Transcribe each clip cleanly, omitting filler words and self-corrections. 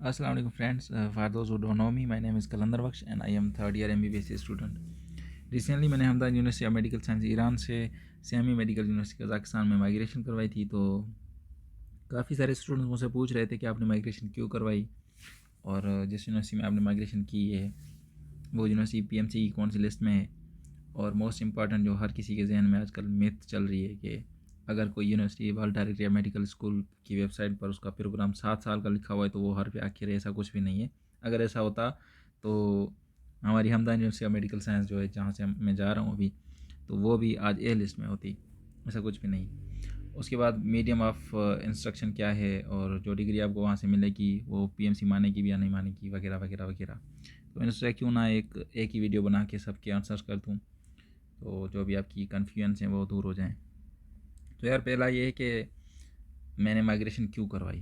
Assalamu alaikum friends. For those who don't know me, my name is Kalandar Baksh and I am third year MBBS student. Recently मैंने Hamadan university of medical science Iran से Semey medical university Kazakhstan में migration करवाई थी। तो काफ़ी सारे students मुझसे पूछ रहे थे कि आपने माइग्रेशन क्यों करवाई और जिस यूनिवर्सिटी में आपने माइग्रेशन की है वो यूनिवर्सिटी पीएमसी की कौन सी लिस्ट में है। और मोस्ट इम्पॉर्टेंट जो हर किसी के जहन में आजकल मिथ चल रही है कि अगर कोई यूनिवर्सिटी वर्ल्ड डायरेक्टर या मेडिकल स्कूल की वेबसाइट पर उसका प्रोग्राम 7 साल का लिखा हुआ है तो वो हर पे आखिर ऐसा कुछ भी नहीं है। अगर ऐसा होता तो हमारी Hamdan university of medical science जो है जहाँ से मैं जा रहा हूँ अभी, तो वो भी आज ए लिस्ट में होती। ऐसा कुछ भी नहीं। उसके बाद मीडियम ऑफ इंस्ट्रक्शन क्या है और जो डिग्री आपको वहाँ से मिलेगी वो पीएमसी मानेगी भी या नहीं मानेगी वगैरह वगैरह वगैरह। तो मैंने सोचा क्यों ना एक ही वीडियो बना के सबके आंसर्स कर दूँ, तो जो भी आपकी कन्फ्यूजन्स हैं वो दूर हो जाएं। तो यार पहला ये है कि मैंने माइग्रेशन क्यों करवाई।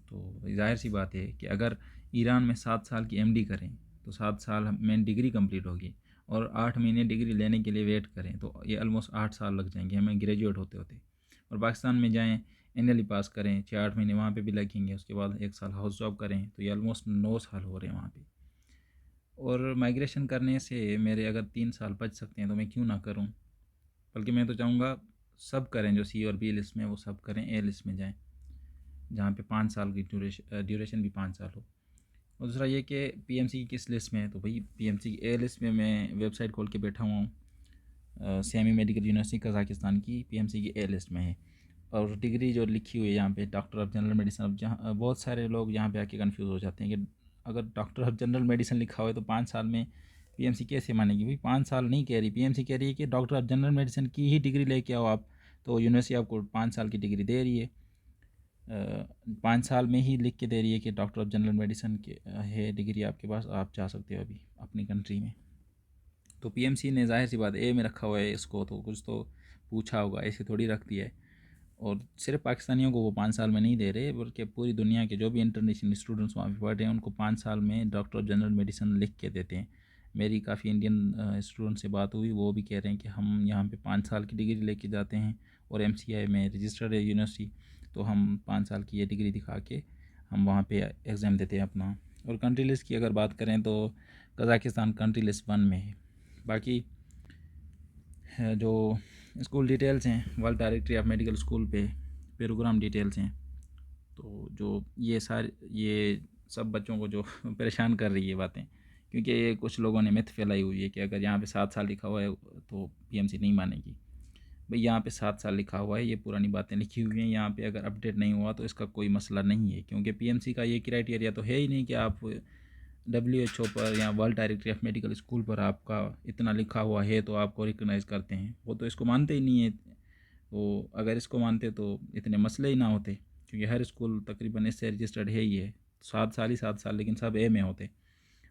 तो जाहिर सी बात है कि अगर ईरान में 7 साल की एमडी करें तो 7 साल में डिग्री कंप्लीट होगी और 8 महीने डिग्री लेने के लिए वेट करें तो ये ऑलमोस्ट 8 साल लग जाएंगे हमें ग्रेजुएट होते होते। और पाकिस्तान में जाएँ एनएलई पास करें 6-8 महीने वहाँ पे भी लगेंगे, उसके बाद 1 साल हाउस जॉब करें तो ये ऑलमोस्ट 9 साल हो रहे हैं वहाँ पे। और माइग्रेशन करने से मेरे अगर 3 साल बच सकते हैं तो मैं क्यों ना करूँ। बल्कि मैं तो चाहूँगा सब करें, जो सी और बी लिस्ट में वो सब करें, ए लिस्ट में जाएं जहाँ पे 5 साल की ड्यूरेशन भी 5 साल हो। और दूसरा ये कि पीएमसी की किस लिस्ट में है, तो भाई पीएमसी की ए लिस्ट में मैं वेबसाइट खोल के बैठा हुआ हूँ। सेमी मेडिकल यूनिवर्सिटी कज़ाकिस्तान की पीएमसी की ए लिस्ट में है और डिग्री जो लिखी हुई है यहाँ पे डॉक्टर ऑफ जनरल मेडिसिन। अब जहाँ बहुत सारे लोग यहाँ पे आके कंफ्यूज हो जाते हैं कि अगर डॉक्टर ऑफ जनरल मेडिसिन लिखा हुआ है तो 5 साल में पीएमसी कैसे मानेगी। भाई 5 साल नहीं कह रही, पीएमसी कह रही है कि डॉक्टर ऑफ जनरल मेडिसिन की ही डिग्री लेके आओ आप। तो यूनिवर्सिटी आपको 5 साल की डिग्री दे रही है, 5 साल में ही लिख के दे रही है कि डॉक्टर ऑफ जनरल मेडिसिन के है डिग्री आपके पास, आप जा सकते हो अभी अपनी कंट्री में। तो पीएमसी ने जाहिर सी बात ए में रखा हुआ है इसको, तो कुछ तो पूछा होगा, ऐसे थोड़ी रख दिया है। और सिर्फ पाकिस्तानियों को वो 5 साल में नहीं दे रहे बल्कि पूरी दुनिया के जो भी इंटरनेशनल स्टूडेंट्स वहाँ पे पढ़ रहे हैं उनको 5 साल में डॉक्टर ऑफ जनरल मेडिसिन लिख के देते हैं। मेरी काफ़ी इंडियन स्टूडेंट से बात हुई, वो भी कह रहे हैं कि हम यहाँ पे 5 साल की डिग्री लेके जाते हैं और एमसीआई में रजिस्टर्ड है यूनिवर्सिटी, तो हम 5 साल की ये डिग्री दिखा के हम वहाँ पे एग्ज़ाम देते हैं अपना। और कंट्री लिस्ट की अगर बात करें तो कज़ाकिस्तान कंट्री लिस्ट 1 में है। बाकी जो स्कूल डिटेल्स हैं world directory of medical school पे प्रोग्राम डिटेल्स हैं। तो जो ये सब बच्चों को जो परेशान कर रही है बातें, क्योंकि ये कुछ लोगों ने मिथ फैलाई हुई है कि अगर यहाँ पे 7 साल लिखा हुआ है तो पीएमसी नहीं मानेगी। भाई यहाँ पे 7 साल लिखा हुआ है, ये पुरानी बातें लिखी हुई हैं, यहाँ पे अगर अपडेट नहीं हुआ तो इसका कोई मसला नहीं है, क्योंकि पीएमसी का ये क्राइटेरिया तो है ही नहीं कि आप WHO पर या world directory of medical school पर आपका इतना लिखा हुआ है तो आपको रिकगनाइज़ करते हैं। वो तो इसको मानते ही नहीं है। वो अगर इसको मानते तो इतने मसले ही ना होते, क्योंकि हर स्कूल तकरीबन इससे रजिस्टर्ड है ही है। 7 साल ही 7 साल, लेकिन सब ए में होते।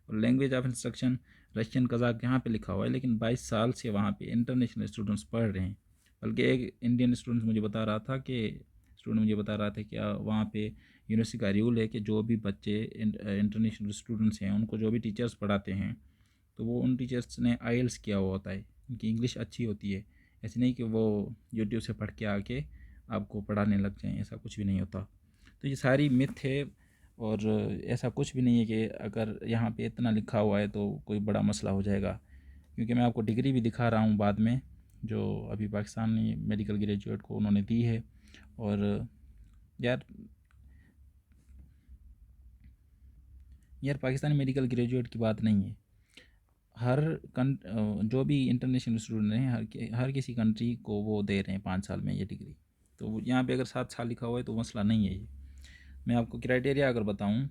और language of instruction Russian Kazakh यहाँ पे लिखा हुआ है, लेकिन 22 साल से वहाँ पे इंटरनेशनल स्टूडेंट्स पढ़ रहे हैं। बल्कि एक इंडियन स्टूडेंट मुझे बता रहा था कि वहाँ पे यूनिवर्सिटी का रूल है कि जो भी बच्चे इंटरनेशनल स्टूडेंट्स हैं उनको जो भी टीचर्स पढ़ाते हैं तो वो उन टीचर्स ने आईएलटीएस किया हुआ होता है, उनकी इंग्लिश अच्छी होती है। ऐसे नहीं कि वो यूट्यूब से पढ़ के आके आपको पढ़ाने लग जाएं, ऐसा कुछ भी नहीं होता। तो ये सारी मिथ है और ऐसा कुछ भी नहीं है कि अगर यहाँ पे इतना लिखा हुआ है तो कोई बड़ा मसला हो जाएगा। क्योंकि मैं आपको डिग्री भी दिखा रहा हूँ बाद में, जो अभी पाकिस्तानी मेडिकल ग्रेजुएट को उन्होंने दी है। और यार यार पाकिस्तानी मेडिकल ग्रेजुएट की बात नहीं है, जो भी इंटरनेशनल स्टूडेंट हैं हर किसी कंट्री को वो दे रहे हैं 5 साल में ये डिग्री। तो यहाँ पे अगर 7 साल लिखा हुआ है तो मसला नहीं है ये। मैं आपको क्राइटेरिया अगर बताऊँ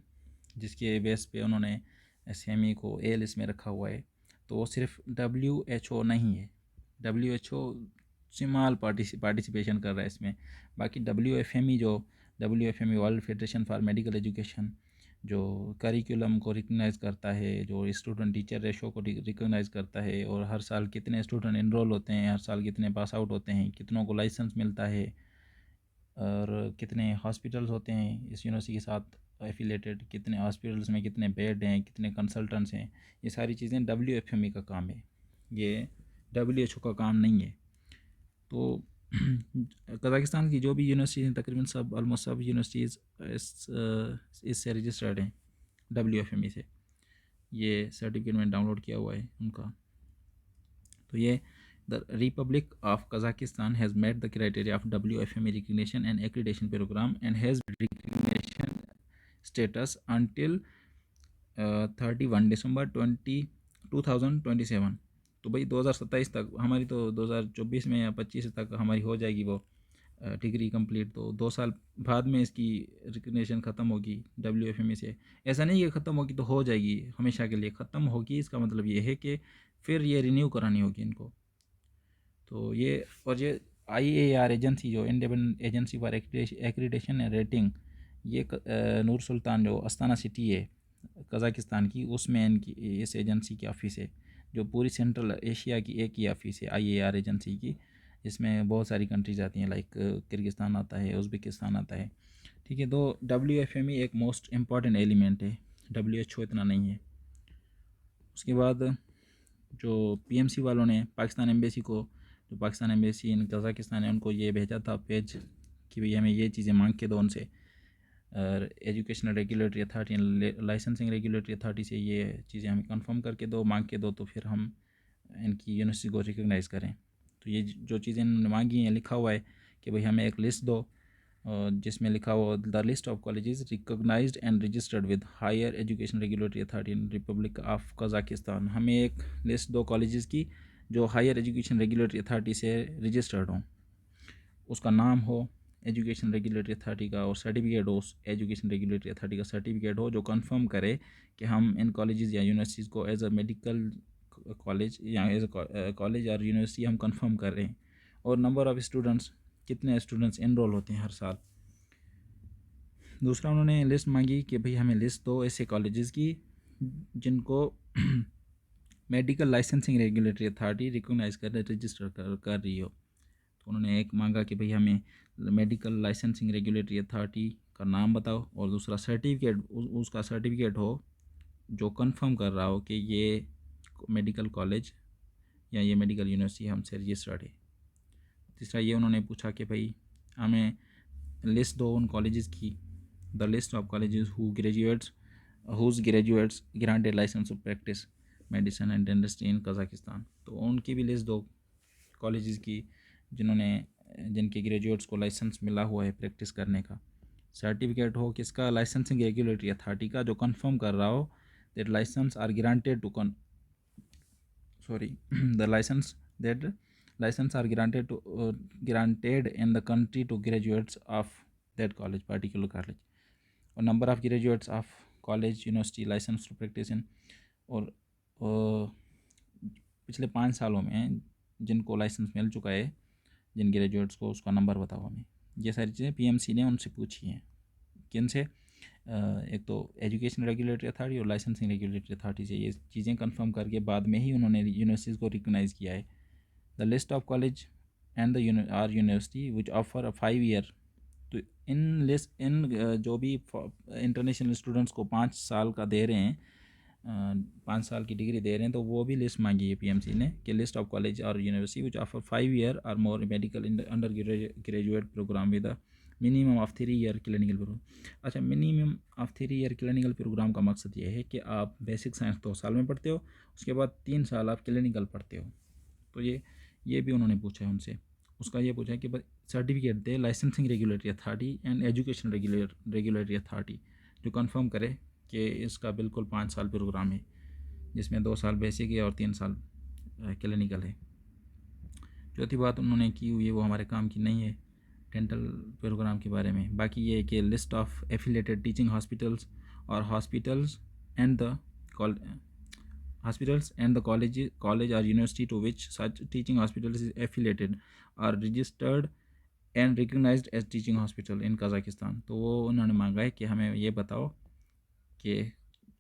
जिसके बेस पे उन्होंने एसएमई को ए लिस्ट में रखा हुआ है, तो वो सिर्फ WHO नहीं है। WHO स्मॉल पार्टिसिपेशन कर रहा है इसमें। बाकी WFME world federation for medical education जो करिकुलम को रिकगनाइज़ करता है, जो स्टूडेंट टीचर रेशो को रिकगनाइज़ करता है, और हर साल कितने स्टूडेंट इनरोल होते हैं, हर साल कितने पास आउट होते हैं, कितनों को लाइसेंस मिलता है, और कितने हॉस्पिटल्स होते हैं इस यूनिवर्सिटी के साथ एफिलेटेड, कितने हॉस्पिटल्स में कितने बेड हैं, कितने कंसल्टेंट्स हैं। ये सारी चीज़ें WFME का काम है, ये WHO का काम नहीं है। तो कज़ाकिस्तान की जो भी यूनिवर्सिटी हैं तकरीबन सब ऑलमोस्ट सब यूनिवर्सिटीज़ इससे रजिस्टर्ड हैं। WFME से। ये सर्टिफिकेट मैंने डाउनलोड किया हुआ है उनका। तो ये the republic of Kazakhstan has met the criteria of WFME recognition and accreditation program and has recognition status until 31 December 2027। तो भाई 2027 तक हमारी, तो 2024 में या 25 तक हमारी हो जाएगी वो डिग्री कंप्लीट। तो 2 साल बाद में इसकी रिकग्निशन ख़त्म होगी WFME से। ऐसा नहीं कि ख़त्म होगी तो हो जाएगी, हमेशा के लिए ख़त्म होगी। इसका मतलब ये है कि फिर ये रिन्यू करानी होगी इनको। तो ये, और ये IAR एजेंसी, जो independent agency for accreditation and rating, ये नूर सुल्तान जो अस्ताना सिटी है कज़ाकिस्तान की, उसमें इनकी इस एजेंसी की ऑफ़िस है, जो पूरी सेंट्रल एशिया की एक ही ऑफ़िस है IAR एजेंसी की। इसमें बहुत सारी कंट्रीज आती हैं, लाइक किर्गिस्तान आता है, उज़्बेकिस्तान आता है, ठीक है। तो WFME एक मोस्ट इम्पॉर्टेंट एलिमेंट है, WHO इतना नहीं है। उसके बाद जो PMC वालों ने पाकिस्तान एम्बेसी को, जो पाकिस्तान एम्बेसी इन कज़ाकिस्तान है, उनको ये भेजा था पेज कि भाई हमें ये चीज़ें मांग के दो उनसे। और educational regulatory authority, licensing regulatory authority से ये चीज़ें हमें कंफर्म करके दो, मांग के दो, तो फिर हम इनकी यूनिवर्सिटी को रिकग्नाइज़ करें। तो ये जो चीज़ें इन्होंने मांगी हैं, लिखा हुआ है कि भाई हमें एक लिस्ट दो, जिसमें लिखा हुआ the list of colleges recognized and registered with higher education regulatory authority in republic of Kazakhstan. हमें एक लिस्ट दो कॉलेजेस की जो हायर एजुकेशन रेगुलेटरी अथॉरिटी से रजिस्टर्ड हों, उसका नाम हो एजुकेशन रेगुलेटरी अथॉरिटी का, और सर्टिफिकेट हो उस एजुकेशन रेगुलेटरी अथॉरिटी का सर्टिफिकेट हो, जो कंफर्म करे कि हम इन कॉलेजेस या यूनिवर्सिटीज़ को एज अ मेडिकल कॉलेज या एज अ कॉलेज और यूनिवर्सिटी हम कंफर्म कर रहे हैं। और नंबर ऑफ़ स्टूडेंट्स, कितने स्टूडेंट्स इनरोल होते हैं हर साल। दूसरा उन्होंने लिस्ट मांगी कि भाई हमें लिस्ट दो ऐसे कॉलेजेस की जिनको medical licensing regulatory authority recognize कर रजिस्टर कर रही हो। तो उन्होंने एक मांगा कि भाई हमें मेडिकल लाइसेंसिंग रेगुलेटरी अथॉरिटी का नाम बताओ, और दूसरा सर्टिफिकेट, उसका सर्टिफिकेट हो जो कंफर्म कर रहा हो कि ये मेडिकल कॉलेज या ये मेडिकल यूनिवर्सिटी हमसे रजिस्टर्ड है। तीसरा ये उन्होंने पूछा कि भाई हमें लिस्ट दो उन कॉलेजेस की, the list of colleges whose graduates granted licence of practice medicine and dentistry in Kazakhstan. तो उनकी भी लिस्ट दो कॉलेजेस की जिनके ग्रेजुएट्स को लाइसेंस मिला हुआ है प्रैक्टिस करने का। सर्टिफिकेट हो किसका, लाइसेंसिंग रेगुलेटरी अथॉरिटी का, जो कंफर्म कर रहा हो that licence are granted to the licence are granted in the country to graduates of that college, particular college, और number of graduates of college university licence to practise in, और पिछले 5 सालों में जिनको लाइसेंस मिल चुका है, जिन ग्रेजुएट्स को, उसका नंबर बताओ हमें। ये सारी चीज़ें PMC ने उनसे पूछी हैं। किन से? एक तो एजुकेशन रेगुलेटरी अथॉरिटी और लाइसेंसिंग रेगुलेटरी अथॉरिटी से ये चीज़ें कंफर्म करके बाद में ही उन्होंने यूनिवर्सिटीज़ को रिकग्नाइज़ किया है। The list of college and the university which offer a 5 year. तो इन जो भी इंटरनेशनल स्टूडेंट्स को 5 साल का दे रहे हैं, 5 साल की डिग्री दे रहे हैं, तो वो भी लिस्ट मांगी है PMC ने कि लिस्ट ऑफ कॉलेज और यूनिवर्सिटी विच ऑफर 5 ईयर और more medical under graduate program with a minimum of 3 year clinical program. अच्छा, minimum of 3 year clinical program का मकसद ये है कि आप बेसिक साइंस 2 साल में पढ़ते हो, उसके बाद 3 साल आप क्लिनिकल पढ़ते हो। तो ये भी उन्होंने पूछा है उनसे। उसका ये पूछा है कि certificate they licensing regulatory authority and education regulatory authority, जो कंफर्म करे कि इसका बिल्कुल 5 साल प्रोग्राम है, जिसमें 2 साल बेसिक है और 3 साल क्लिनिकल है। चौथी बात उन्होंने की हुई है, वो हमारे काम की नहीं है, डेंटल प्रोग्राम के बारे में। बाकी ये है कि list of affiliated teaching hospitals और hospitals and the college or university to which such teaching hospitals is affiliated are registered and recognized as teaching hospital in Kazakhstan। तो वो उन्होंने मांगा है कि हमें ये बताओ कि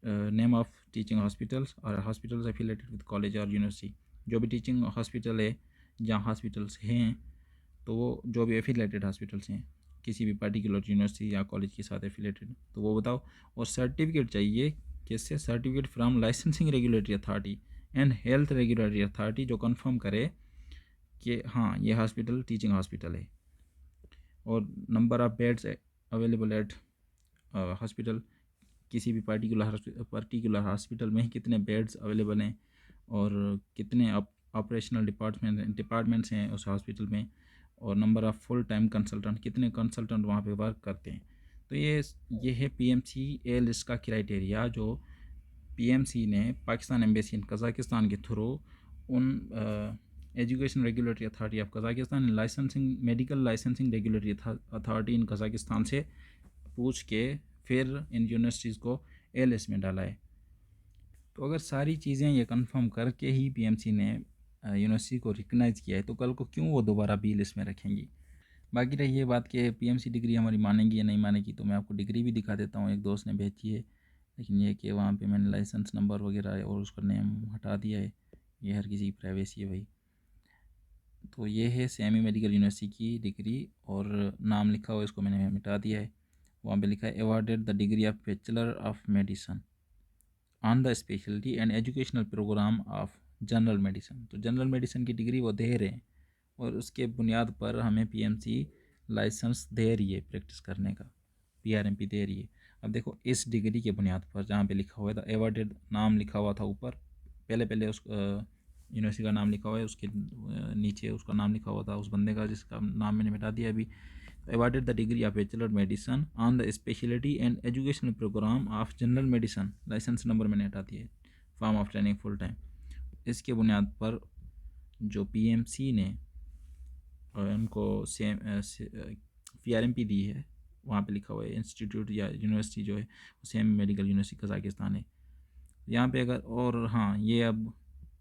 नेम ऑफ टीचिंग हॉस्पिटल्स और हॉस्पिटल्स एफिलेटेड विद कॉलेज और यूनिवर्सिटी। जो भी टीचिंग हॉस्पिटल है, जहाँ हॉस्पिटल्स हैं, तो वो जो भी एफिलेटेड हॉस्पिटल्स हैं किसी भी पर्टिकुलर यूनिवर्सिटी या कॉलेज के साथ एफिलेटेड, तो वो बताओ। और सर्टिफिकेट चाहिए, किससे? Certificate from licensing regulatory authority and health regulatory authority, जो कंफर्म करे कि हाँ ये हॉस्पिटल टीचिंग हॉस्पिटल है। और number of beds available at hospital, किसी भी पर्टिकुलर हॉस्पिटल में कितने बेड्स अवेलेबल हैं और कितने ऑपरेशनल डिपार्टमेंट्स हैं उस हॉस्पिटल में, और number of full time consultant, कितने कंसल्टेंट वहाँ पे वर्क करते हैं। तो ये है पीएमसी ए लिस्ट का क्राइटेरिया जो पीएमसी ने पाकिस्तान एम्बेसी इन कज़ाकिस्तान के थ्रू उन education regulatory authority of Kazakhstan, licensing medical licensing regulatory authority in Kazakhstan से पूछ के फिर इन यूनिवर्सिटीज़ को ए लिस्ट में डाला है। तो अगर सारी चीज़ें ये कंफर्म करके ही पीएमसी ने यूनिवर्सिटी को रिकग्नाइज़ किया है तो कल को क्यों वो दोबारा बी लिस्ट में रखेंगी। बाकी रही ये बात कि पीएमसी डिग्री हमारी मानेगी या नहीं मानेगी, तो मैं आपको डिग्री भी दिखा देता हूँ, एक दोस्त ने भेजी है, लेकिन ये कि वहाँ पे मैंने लाइसेंस नंबर वगैरह और उसका नेम हटा दिया है, ये हर किसी की प्राइवेसी है भाई। तो ये है सेमी मेडिकल यूनिवर्सिटी की डिग्री और नाम लिखा हुआ इसको मैंने मिटा दिया है। वहाँ पे लिखा है awarded the degree of bachelor of medicine on the speciality and educational program of general medicine. तो जनरल मेडिसन की डिग्री वो दे रहे हैं और उसके बुनियाद पर हमें पीएमसी लाइसेंस दे रही है प्रैक्टिस करने का, पीआरएमपी दे रही है। अब देखो इस डिग्री के बुनियाद पर जहाँ पे लिखा हुआ था एवॉर्डेड, नाम लिखा हुआ था ऊपर, पहले उस यूनिवर्सिटी का नाम लिखा हुआ है, उसके नीचे उसका नाम लिखा हुआ था उस बंदे का जिसका नाम मैंने मिटा दिया अभी। awarded the degree of Bachelor of Medicine on the specialty and educational program of General Medicine, licence number मैंने हटा दिया, form of training full time. इसके बुनियाद पर जो पीएमसी ने उनको सेम पीआरएमपी दी है, वहाँ पे लिखा हुआ है इंस्टीट्यूट या यूनिवर्सिटी जो है सेम मेडिकल यूनिवर्सिटी कज़ाकिस्तान है यहाँ पे। अगर और हाँ, ये अब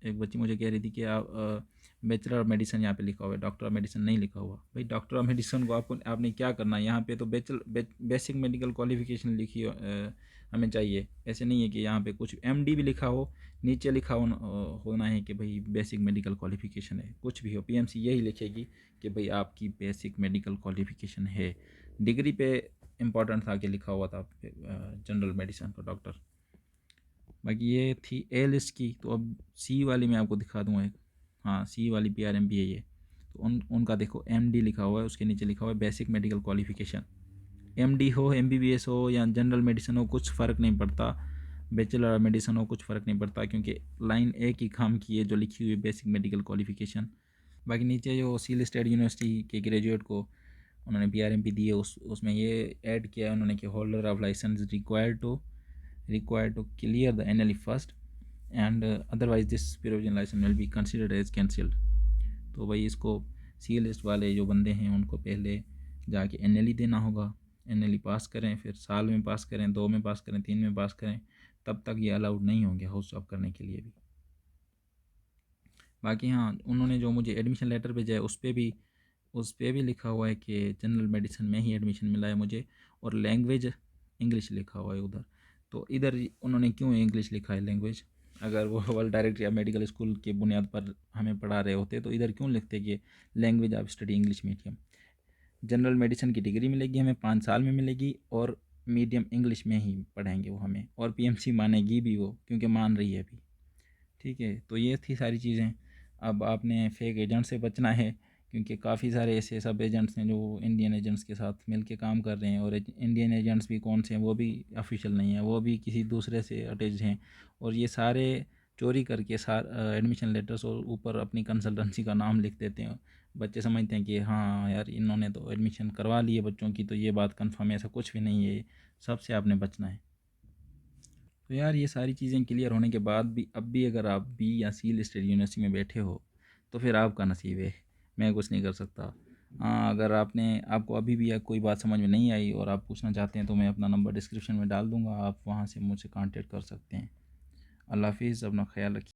एक बच्ची मुझे कह रही थी कि आप बैचलर ऑफ मेडिसिन यहाँ पे लिखा हुआ है, डॉक्टर ऑफ मेडिसिन नहीं लिखा हुआ। भाई डॉक्टर ऑफ मेडिसिन को आपने क्या करना है, यहाँ पे तो बेसिक मेडिकल क्वालिफिकेशन लिखी हमें चाहिए। ऐसे नहीं है कि यहाँ पे कुछ एमडी भी लिखा हो, नीचे लिखा होना है कि भाई बेसिक मेडिकल क्वालिफिकेशन है। कुछ भी हो पीएमसी यही लिखेगी कि भाई आपकी बेसिक मेडिकल क्वालिफिकेशन है। डिग्री पे इम्पोर्टेंट था कि लिखा हुआ था जनरल मेडिसिन का डॉक्टर। बाकी ये थी ए लिस्ट की। तो अब सी वाली मैं आपको दिखा दूँगा एक, हाँ सी वाली पीआरएमपी है ये। तो उनका देखो एमडी लिखा हुआ है, उसके नीचे लिखा हुआ है बेसिक मेडिकल क्वालिफिकेशन। एमडी हो, एमबीबीएस हो या जनरल मेडिसिन हो, कुछ फ़र्क नहीं पड़ता, बैचलर मेडिसिन हो, कुछ फ़र्क नहीं पड़ता, क्योंकि लाइन एक ही काम की है जो लिखी हुई है बेसिक मेडिकल क्वालिफिकेशन। बाकी नीचे जो सी लिस्टेड यूनिवर्सिटी के ग्रेजुएट को उन्होंने पीआरएमपी दी है उसमें ये ऐड किया है उन्होंने कि holder of licence required to clear the NLE first and otherwise this provisional license will be considered as cancelled। तो भाई इसको सी लिस्ट वाले जो बंदे हैं उनको पहले जाके NLE देना होगा, NLE पास करें, फिर साल में पास करें, 2 में पास करें, 3 में पास करें, तब तक ये अलाउड नहीं होंगे हाउस जॉब करने के लिए भी। बाकी हाँ, उन्होंने जो मुझे एडमिशन लेटर भेजा है उस पर भी लिखा हुआ है कि जनरल मेडिसिन में ही एडमिशन मिला है मुझे, और लैंग्वेज इंग्लिश लिखा हुआ है उधर। तो इधर उन्होंने क्यों इंग्लिश लिखा है लैंग्वेज, अगर वो वर्ल्ड डायरेक्ट या मेडिकल स्कूल के बुनियाद पर हमें पढ़ा रहे होते तो इधर क्यों लिखते कि language of study English medium. General medicine की डिग्री मिलेगी हमें 5 साल में मिलेगी और मीडियम इंग्लिश में ही पढ़ाएंगे वो हमें, और पीएमसी मानेगी भी वो, क्योंकि मान रही है अभी। ठीक है, तो ये थी सारी चीज़ें। अब आपने फेक एजेंट से बचना है, क्योंकि काफ़ी सारे ऐसे सब एजेंट्स हैं जो इंडियन एजेंट्स के साथ मिल के काम कर रहे हैं, और इंडियन एजेंट्स भी कौन से हैं वो भी ऑफिशियल नहीं है, वो भी किसी दूसरे से अटैच हैं, और ये सारे चोरी करके एडमिशन लेटर्स और ऊपर अपनी कंसल्टेंसी का नाम लिख देते हैं। बच्चे समझते हैं कि हाँ यार इन्होंने तो एडमिशन करवा ली है बच्चों की, तो ये बात कन्फर्म है, ऐसा कुछ भी नहीं है। सबसे आपने बचना है। तो यार ये सारी चीज़ें क्लियर होने के बाद भी अब भी अगर आप बी या सी लिस्टेड यूनिवर्सिटी में बैठे हो तो फिर आपका नसीब है, मैं कुछ नहीं कर सकता। हाँ, अगर आपको अभी भी कोई बात समझ में नहीं आई और आप पूछना चाहते हैं तो मैं अपना नंबर डिस्क्रिप्शन में डाल दूँगा, आप वहाँ से मुझसे कांटेक्ट कर सकते हैं। अल्लाह हाफिज़, अपना ख्याल रखिए।